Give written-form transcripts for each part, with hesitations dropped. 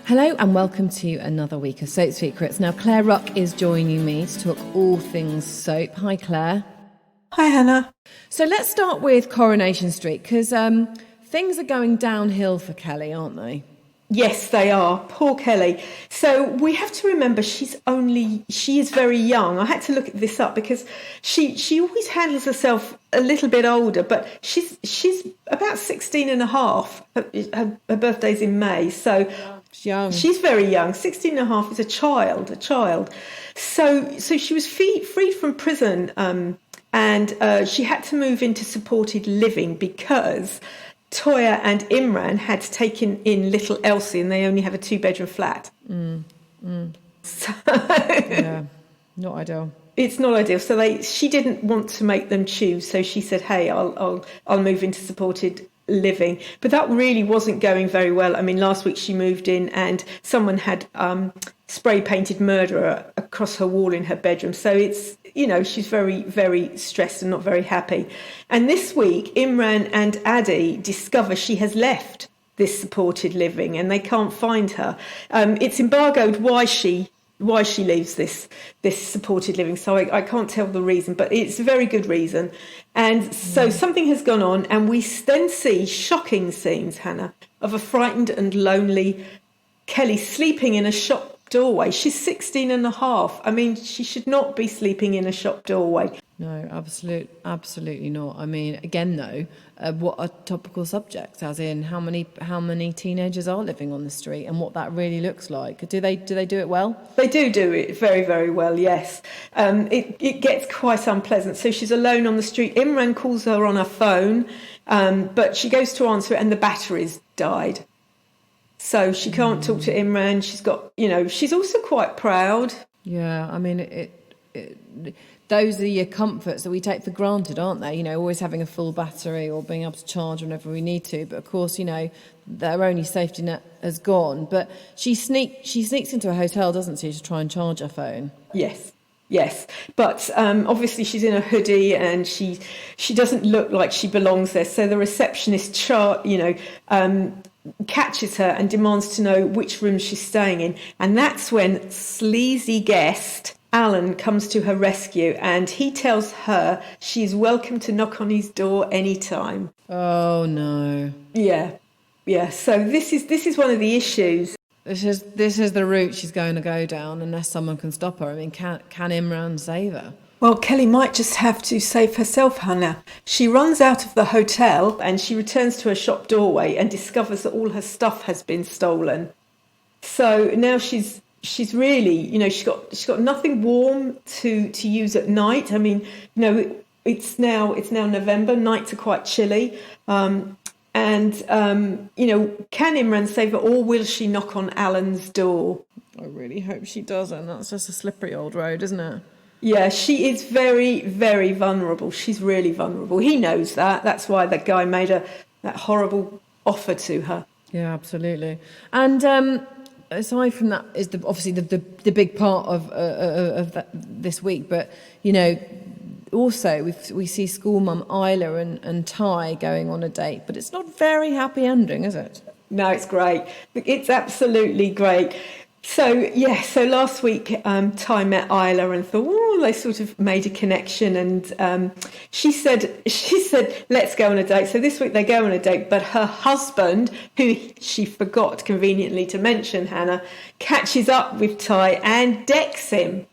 Hello and welcome to another week of Soap Secrets. Now, Claire Ruck is joining me to talk all things soap. Hi, Claire. Hi, Hannah. So let's start with Coronation Street because things are going downhill for Kelly, aren't they? Yes, they are. Poor Kelly. So we have to remember she is very young. I had to look this up because she always handles herself a little bit older, but she's about 16 and a half. Her birthday's in May. So young. She's very young. 16 and a half is a child. So she was freed from prison and she had to move into supported living because Toya and Imran had taken in little Elsie and they only have a 2-bedroom flat. So, yeah, not ideal. It's not ideal. So she didn't want to make them choose. So she said, hey, I'll move into supported living. But that really wasn't going very well. I mean, last week she moved in and someone had spray painted murderer across her wall in her bedroom. So it's, she's very, very stressed and not very happy. And this week, Imran and Addy discover she has left this supported living and they can't find her. It's embargoed why she leaves this supported living. So I can't tell the reason, but it's a very good reason. And so something has gone on and we then see shocking scenes, Hannah, of a frightened and lonely Kelly sleeping in a shop doorway. She's 16 and a half. I mean, she should not be sleeping in a shop doorway. No, absolutely not. I mean, again, though, what are topical subjects? As in, how many teenagers are living on the street, and what that really looks like? Do they do it well? They do it very, very well. Yes, it gets quite unpleasant. So she's alone on the street. Imran calls her on her phone, but she goes to answer it, and the battery's died. So she can't talk to Imran. She's got, she's also quite proud. Yeah, I mean, those are your comforts that we take for granted, aren't they? Always having a full battery or being able to charge whenever we need to. But of course, their only safety net has gone. But she sneaks into a hotel, doesn't she, to try and charge her phone? Yes. But obviously she's in a hoodie and she doesn't look like she belongs there. So the receptionist catches her and demands to know which room she's staying in. And that's when sleazy guest Alan comes to her rescue and he tells her she's welcome to knock on his door anytime. Oh no. Yeah. So this is one of the issues. This is the route she's going to go down unless someone can stop her. I mean, can Imran save her? Well, Kelly might just have to save herself, Hannah. She runs out of the hotel and she returns to her shop doorway and discovers that all her stuff has been stolen. So now she's really, she's got nothing warm to use at night. I mean, it's now November. Nights are quite chilly. Can Imran save her, or will she knock on Alan's door? I really hope she doesn't. That's just a slippery old road, isn't it? Yeah, she is very, very vulnerable. She's really vulnerable. He knows that. That's why that guy made that horrible offer to her. Yeah, absolutely. And aside from that is obviously the big part of this week. But also we see school mum Isla and Ty going on a date, but it's not a very happy ending, is it? No, it's great. It's absolutely great. So last week Ty met Isla and thought, they sort of made a connection, and she said, let's go on a date. So this week they go on a date, but her husband, who she forgot conveniently to mention, Hannah, catches up with Ty and decks him.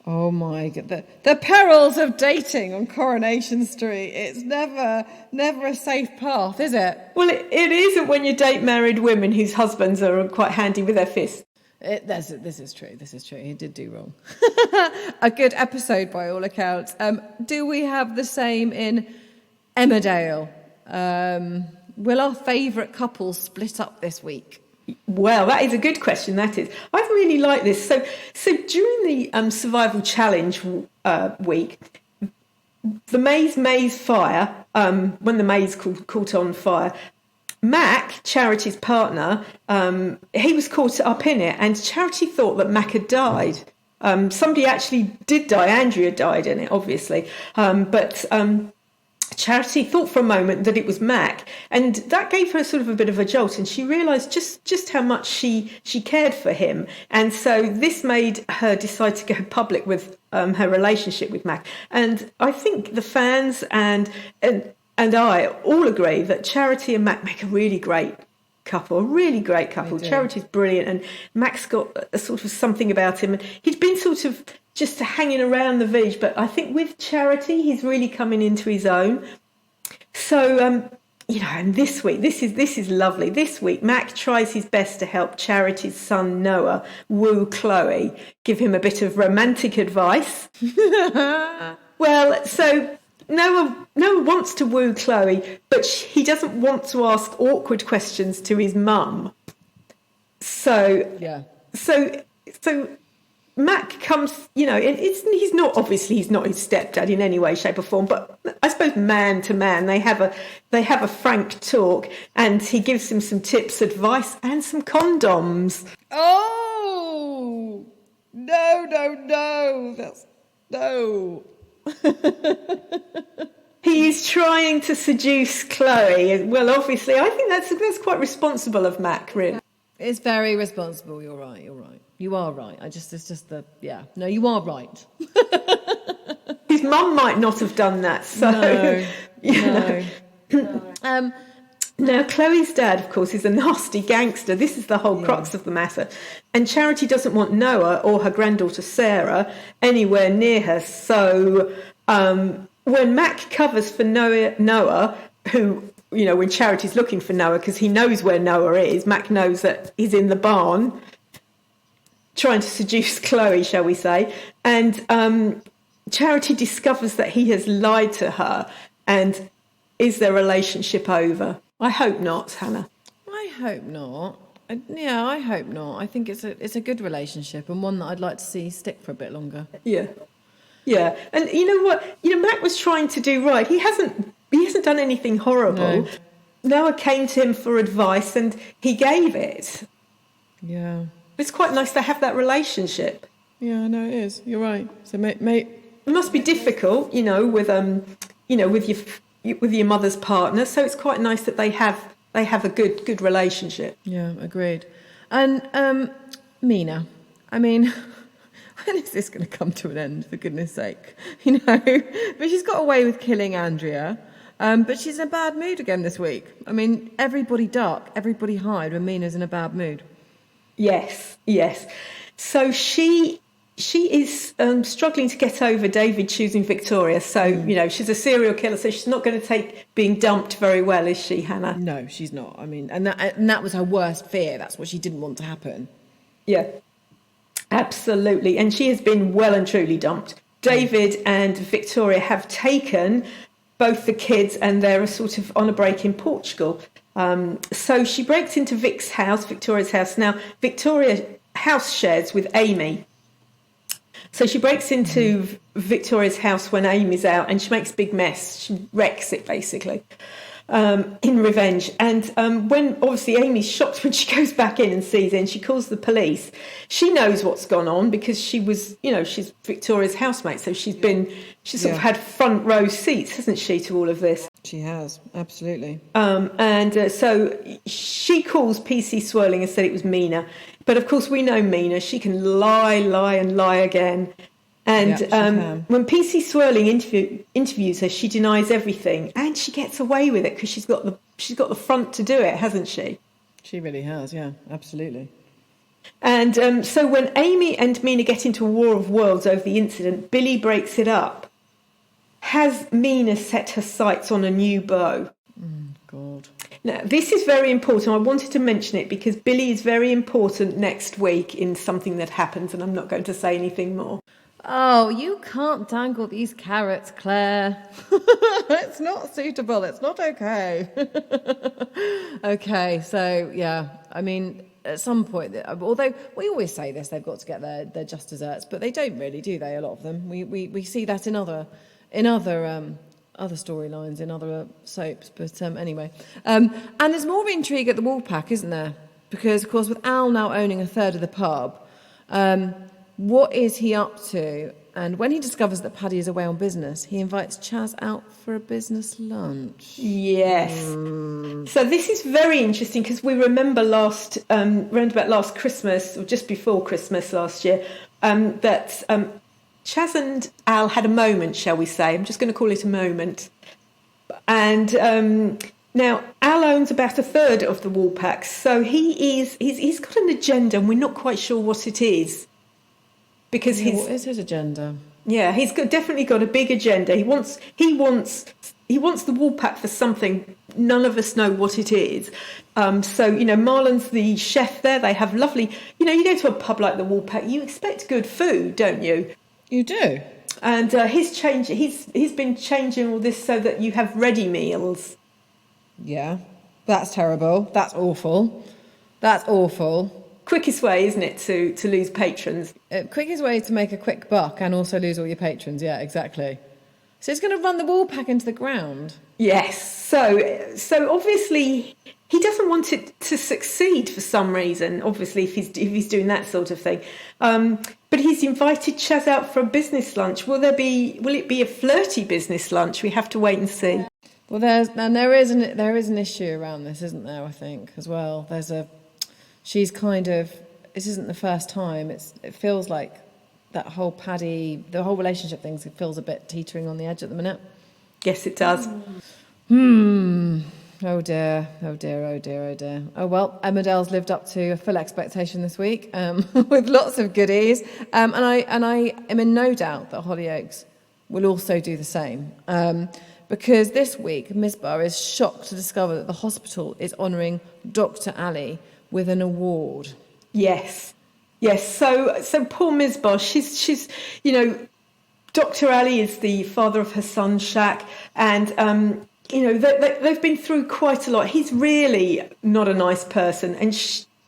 Oh my God, the perils of dating on Coronation Street. It's never a safe path, is it? Well, it isn't when you date married women whose husbands are quite handy with their fists. This is true. He did do wrong. A good episode by all accounts. Do we have the same in Emmerdale? Will our favourite couple split up this week? Well, that is a good question, that is. I really like this. So during the Survival Challenge week, the maze fire, when the maze caught on fire, Mack, Charity's partner, he was caught up in it, and Charity thought that Mack had died. Somebody actually did die. Andrea died in it, obviously. But Charity thought for a moment that it was Mac, and that gave her sort of a bit of a jolt, and she realised just how much she cared for him, and so this made her decide to go public with her relationship with Mac. And I think the fans and I all agree that Charity and Mac make a really great couple, a really great couple. Charity's brilliant, and Mac's got a sort of something about him, and he's been sort of just hanging around the village, but I think with Charity he's really coming into his own. So and this week, this is lovely. This week Mac tries his best to help Charity's son Noah woo Chloe, give him a bit of romantic advice. Well, so Noah wants to woo Chloe, but he doesn't want to ask awkward questions to his mum. So Mac comes, and he's not his stepdad in any way, shape or form, but I suppose man to man, they have a frank talk, and he gives him some tips, advice, and some condoms. Oh, no, no. He's trying to seduce Chloe. Well, obviously, I think that's quite responsible of Mac, really. It's very responsible. You're right. You are right. No, you are right. His mum might not have done that. So, no. Now, Chloe's dad, of course, is a nasty gangster. This is the whole crux of the matter. And Charity doesn't want Noah or her granddaughter Sarah anywhere near her. So when Mac covers for Noah, who, when Charity's looking for Noah, because he knows where Noah is, Mac knows that he's in the barn, trying to seduce Chloe, shall we say. And Charity discovers that he has lied to her. And is their relationship over? I hope not, Hannah. I hope not. I hope not. I think it's a good relationship, and one that I'd like to see stick for a bit longer. Yeah. And you know what? Mac was trying to do right. He hasn't done anything horrible. No. Noah came to him for advice, and he gave it. Yeah. It's quite nice to have that relationship. Yeah, I know it is. You're right. So, mate, it must be difficult, with your mother's partner. So it's quite nice that they have a good relationship. Yeah, agreed. And Mina, I mean, when is this going to come to an end? For goodness' sake, But she's got away with killing Andrea. But she's in a bad mood again this week. I mean, everybody duck, everybody hide when Mina's in a bad mood. Yes. So she is struggling to get over David choosing Victoria. So, she's a serial killer, so she's not going to take being dumped very well, is she, Hannah? No, she's not. I mean, and that was her worst fear. That's what she didn't want to happen. Yeah, absolutely. And she has been well and truly dumped. David and Victoria have taken both the kids, and they're sort of on a break in Portugal. So she breaks into Victoria's house. Now, Victoria house shares with Amy. So she breaks into Victoria's house when Amy's out, and she makes a big mess. She wrecks it, basically, in revenge. And when, obviously, Amy's shocked when she goes back in and sees it, and she calls the police. She knows what's gone on because she was, she's Victoria's housemate. So she's sort of had front row seats, hasn't she, to all of this? She has, absolutely. So she calls PC Swirling and said it was Mina. But, of course, we know Mina. She can lie again. And when PC Swirling interviews her, she denies everything. And she gets away with it because she's got the front to do it, hasn't she? She really has, yeah, absolutely. And so when Amy and Mina get into a war of worlds over the incident, Billy breaks it up. Has Mina set her sights on a new beau? God. Now, this is very important. I wanted to mention it because Billy is very important next week in something that happens, and I'm not going to say anything more. Oh, you can't dangle these carrots, Claire. It's not suitable. It's not okay. Okay, so, yeah, I mean, at some point, although we always say this, they've got to get their just desserts, but they don't really, do they, a lot of them? We see that in other storylines, in other soaps, but anyway. And there's more intrigue at the Woolpack, isn't there? Because, of course, with Al now owning a third of the pub, what is he up to? And when he discovers that Paddy is away on business, he invites Chaz out for a business lunch. Yes. So this is very interesting because we remember round about last Christmas, or just before Christmas last year, that Chaz and Al had a moment, shall we say. I'm just going to call it a moment. And now Al owns about a third of the Woolpacks, so he's got an agenda, and we're not quite sure what it is. Because what is his agenda? Yeah, definitely got a big agenda. He wants the Woolpack for something. None of us know what it is. So, Marlon's the chef there. They have lovely, you go to a pub like the Woolpack, you expect good food, don't you? You do. And he's been changing all this so that you have ready meals. Yeah, that's terrible. That's awful. Quickest way, isn't it, to lose patrons? Quickest way to make a quick buck and also lose all your patrons. Yeah, exactly. So it's going to run the Woolpack into the ground. Yes. So obviously he doesn't want it to succeed for some reason. Obviously, if he's doing that sort of thing. But he's invited Chaz out for a business lunch. Will it be a flirty business lunch? We have to wait and see. Well, there is an issue around this, isn't there? I think as well. She's kind of. This isn't the first time. It feels like that whole Paddy, the whole relationship thing, feels a bit teetering on the edge at the minute. Yes, it does. Oh dear. Oh well, Emmerdale's lived up to a full expectation this week, with lots of goodies. And I am in no doubt that Hollyoaks will also do the same. Because this week, Misbah is shocked to discover that the hospital is honouring Dr. Ali with an award. Yes. So poor Misbah, she's Dr. Ali is the father of her son Shaq, and they've been through quite a lot. He's really not a nice person, and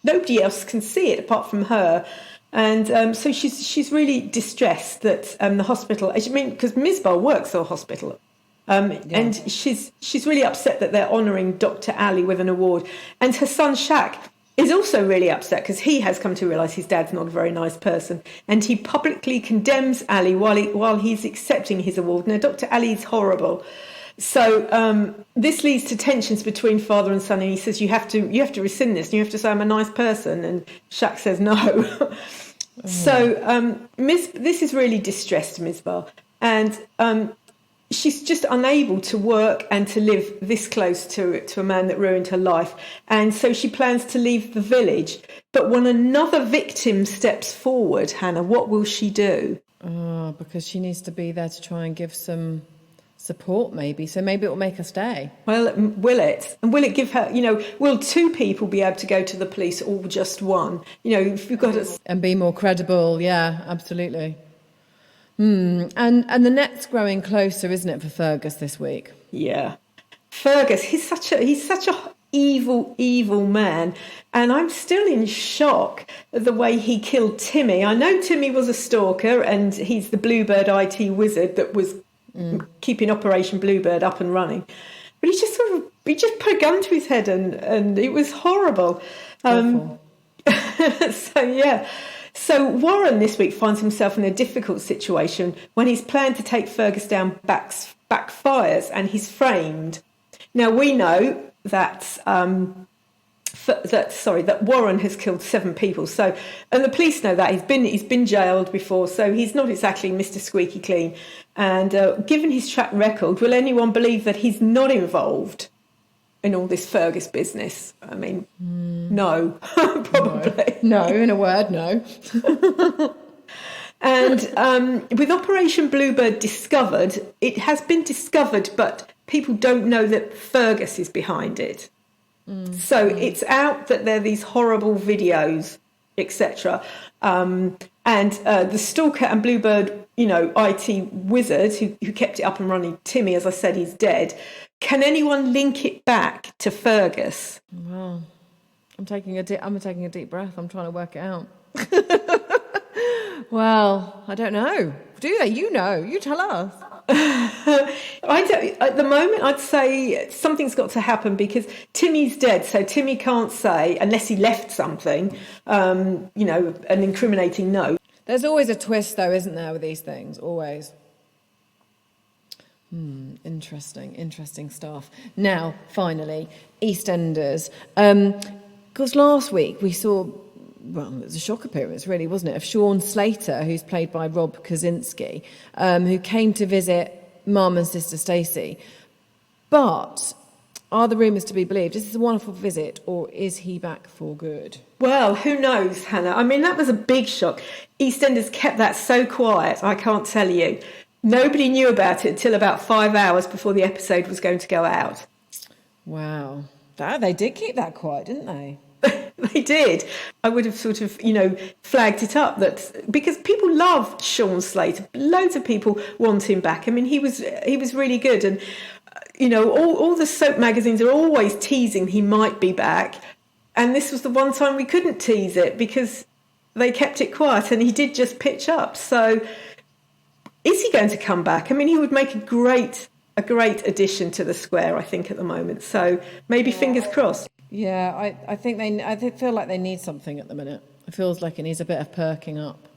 nobody else can see it apart from her. And so she's really distressed that the hospital. Because Misbah works at a hospital. And she's really upset that they're honouring Dr. Ali with an award, and her son Shaq is also really upset because he has come to realise his dad's not a very nice person, and he publicly condemns Ali while he's accepting his award. Now, Dr. Ali is horrible. So this leads to tensions between father and son, and he says, you have to rescind this, and you have to say I'm a nice person, and Shaq says no. So this is really distressed Misbah, and she's just unable to work and to live this close to a man that ruined her life. And so she plans to leave the village. But when another victim steps forward, Hannah, what will she do? Because she needs to be there to try and give some support, maybe. So maybe it will make her stay. Well, will it? And will it give her, will two people be able to go to the police or just one? If you've got and be more credible. Yeah, absolutely. And the net's growing closer, isn't it, for Fergus this week? Yeah, Fergus. He's such a evil man, and I'm still in shock at the way he killed Timmy. I know Timmy was a stalker, and he's the Bluebird IT wizard that was keeping Operation Bluebird up and running. But he just put a gun to his head, and it was horrible. So Warren this week finds himself in a difficult situation when his plan to take Fergus down backfires and he's framed. Now we know that Warren has killed 7 people. So, and the police know that he's been jailed before, so he's not exactly Mr. Squeaky Clean. And given his track record, will anyone believe that he's not involved in all this Fergus business? I mean, no, probably. No, in a word, no. And with Operation Bluebird discovered, it has been discovered, but people don't know that Fergus is behind it. So it's out that there are these horrible videos, etc. And the stalker and Bluebird, IT wizard who kept it up and running, Timmy, as I said, he's dead. Can anyone link it back to Fergus? Well, I'm taking a deep breath. I'm trying to work it out. Well, I don't know. Do they? You tell us. I don't, at the moment, I'd say something's got to happen because Timmy's dead, so Timmy can't say, unless he left something, an incriminating note. There's always a twist, though, isn't there, with these things? Always. Interesting stuff. Now, finally, EastEnders. Because last week we saw, well, it was a shock appearance, really, wasn't it, of Sean Slater, who's played by Rob Kaczynski, who came to visit Mum and Sister Stacey. But are the rumours to be believed? Is this a wonderful visit, or is he back for good? Well, who knows, Hannah? I mean, that was a big shock. EastEnders kept that so quiet, I can't tell you. Nobody knew about it until about 5 hours before the episode was going to go out. Wow. They did keep that quiet, didn't they? They did. I would have sort of, flagged it up, that because people love Sean Slater. Loads of people want him back. I mean, he was really good. And, all the soap magazines are always teasing he might be back. And this was the one time we couldn't tease it because they kept it quiet, and he did just pitch up. So is he going to come back? I mean, he would make a great addition to the square, I think, at the moment. So maybe fingers crossed. Yeah, I feel like they need something at the minute. It feels like it needs a bit of perking up.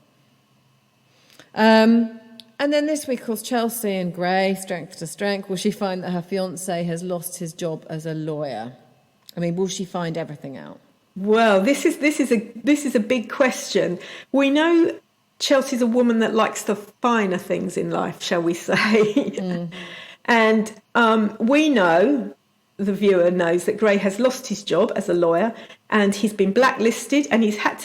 And then this week, of course, Chelsea and Gray, strength to strength. Will she find that her fiancé has lost his job as a lawyer? I mean, will she find everything out? Well, this is a big question. We know Chelsea's a woman that likes the finer things in life, shall we say? And we know, the viewer knows, that Gray has lost his job as a lawyer, and he's been blacklisted, and he's had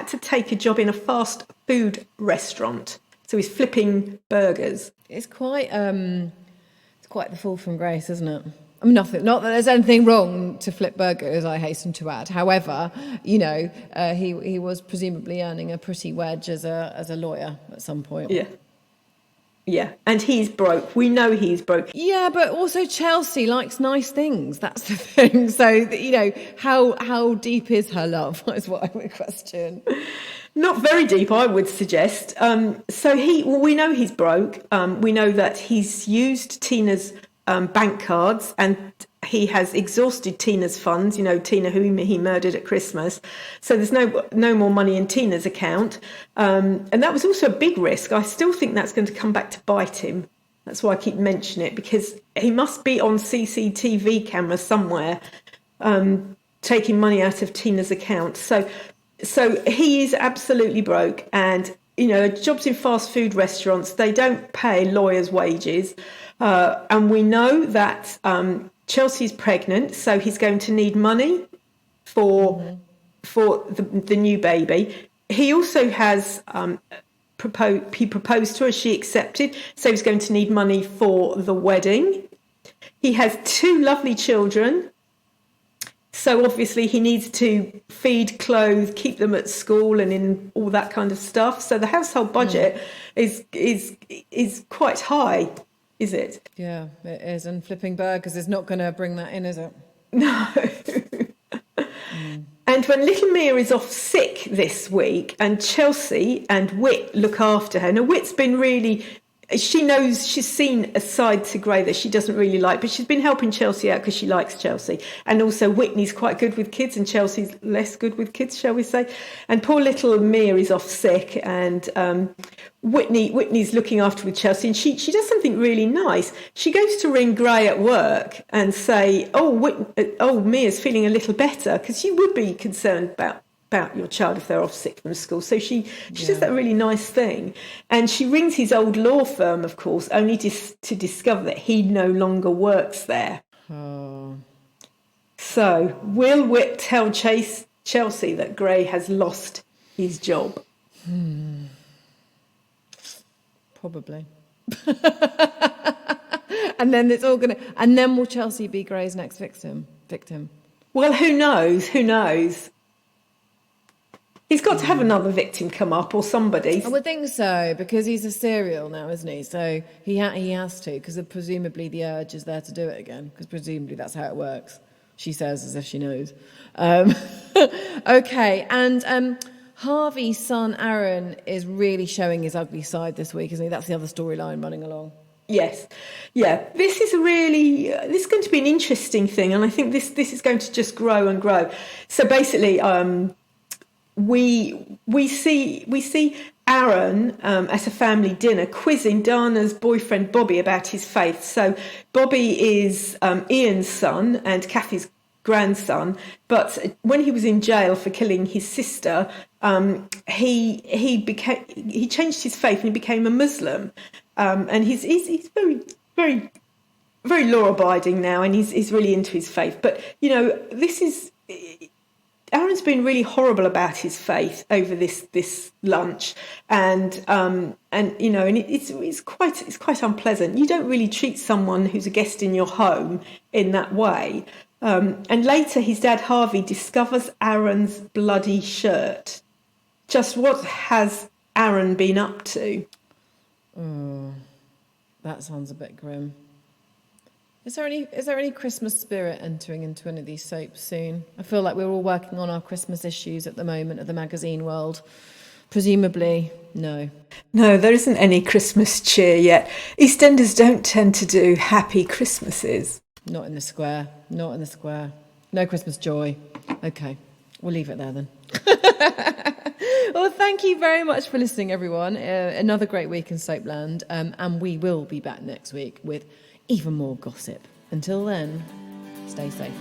to take a job in a fast food restaurant. So he's flipping burgers. It's quite the fall from grace, isn't it? I mean, not that there's anything wrong to flip burgers, I hasten to add. However, he was presumably earning a pretty wedge as a lawyer at some point. Yeah, and he's broke. We know he's broke. Yeah, but also Chelsea likes nice things. That's the thing. So, how deep is her love is what I would question. Not very deep, I would suggest. We know he's broke. We know that he's used Tina's bank cards, and he has exhausted Tina's funds, Tina, who he murdered at Christmas. So there's no more money in Tina's account. And that was also a big risk. I still think that's going to come back to bite him. That's why I keep mentioning it, because he must be on CCTV camera somewhere, taking money out of Tina's account. So he is absolutely broke. And, jobs in fast food restaurants, they don't pay lawyers' wages. And we know that Chelsea's pregnant, so he's going to need money for the new baby. He also has proposed to her, she accepted, so he's going to need money for the wedding. He has 2 lovely children, so obviously he needs to feed, clothe, keep them at school and in all that kind of stuff. So the household budget is quite high. Is it? Yeah, it is. And flipping burgers is not going to bring that in, is it? No. And when little Mia is off sick this week, and Chelsea and Whit look after her. Now, Whit's been really... She knows, she's seen a side to Gray that she doesn't really like, but she's been helping Chelsea out because she likes Chelsea. And also Whitney's quite good with kids and Chelsea's less good with kids, shall we say. And poor little Mia is off sick, and Whitney's looking after with Chelsea, and she does something really nice. She goes to ring Gray at work and say, Mia's feeling a little better, because she would be concerned about your child if they're off sick from school. So she does that really nice thing. And she rings his old law firm, of course, only to discover that he no longer works there. Oh. So will Whit tell Chelsea that Gray has lost his job? Probably. And then it's all and then will Chelsea be Gray's next victim? Well, who knows? He's got to have another victim come up, or somebody. I would think so, because he's a serial now, isn't he? So he has to, because presumably the urge is there to do it again, because presumably that's how it works. She says as if she knows. Okay, and Harvey's son Aaron is really showing his ugly side this week, isn't he? That's the other storyline running along. Yes. Yeah. This is going to be an interesting thing, and I think this is going to just grow and grow. So basically, we see Aaron at a family dinner quizzing Dana's boyfriend Bobby about his faith. So Bobby is Ian's son and Kathy's grandson, but when he was in jail for killing his sister, he changed his faith and he became a Muslim, and he's very, very, very law-abiding now, and he's really into his faith. But Aaron's been really horrible about his faith over this lunch, and it's quite unpleasant. You don't really treat someone who's a guest in your home in that way. And later, his dad Harvey discovers Aaron's bloody shirt. Just what has Aaron been up to? That sounds a bit grim. Is there any Christmas spirit entering into any of these soaps soon? I feel like we're all working on our Christmas issues at the moment of the magazine world. Presumably, no. No, there isn't any Christmas cheer yet. EastEnders don't tend to do happy Christmases. Not in the square. Not in the square. No Christmas joy. Okay, we'll leave it there then. Well, thank you very much for listening, everyone. Another great week in Soapland, and we will be back next week with even more gossip. Until then, stay safe.